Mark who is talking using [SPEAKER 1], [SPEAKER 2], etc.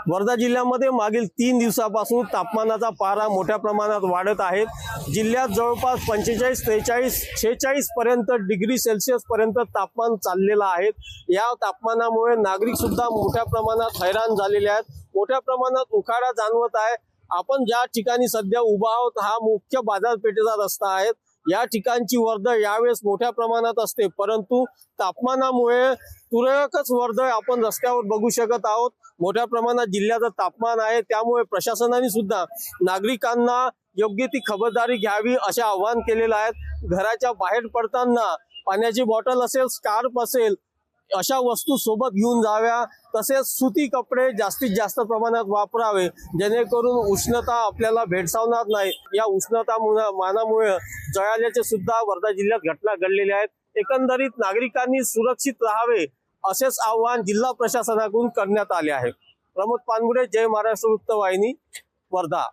[SPEAKER 1] वर्धा जिल्ह्यामध्ये मागील 3 दिवसापासून तापमानाचा पारा मोठ्या प्रमाणात वाढत आहे। जिल्ह्यात जवळपास 45, 43, 46 पर्यंत डिग्री सेल्सिअस पर्यंत तापमान चाललेलं आहे। या तापमानामुळे नागरिक सुद्धा मोठ्या प्रमाणात हैराण झालेले आहेत। मोठ्या प्रमाणात उकाडा जाणवत आहे। आपण ज्या ठिकाणी सध्या उभा आहोत हा मुख्य बाजारपेठेचा रस्ता आहे। या ठिकाणची वर्दळ यावेळेस मोठ्या प्रमाणात असते, परंतु तापमानामुळे तुरळकच वर्दळ आपण रस्त्यावर बघू शकत आहोत। मोठ्या प्रमाणात जिल्ह्याचं तापमान आहे, त्यामुळे प्रशासनाने सुद्धा नागरिकांना योग्य ती खबरदारी घ्यावी असे आवाहन केलेले आहे। घराच्या बाहेर पडताना पाण्याची बॉटल असेल, स्कार्फ असेल अशा वस्तू सोबत घेऊन जाव्या। तसेच सुती कपडे जास्तीत जास्त प्रमाणात वापरावे, जेणेकरून उष्णता आपल्याला भेडसावणार नाही। या उष्णता मानामुळे जळाल्याचे सुद्धा वर्धा जिल्ह्यात घटना घडलेल्या आहेत। एकंदरीत नागरिकांनी सुरक्षित राहावे असेच आवाहन जिल्हा प्रशासनाकडून करण्यात आले आहे। प्रमोद पानगुडे, जय महाराष्ट्र वृत्तवाहिनी, वर्धा।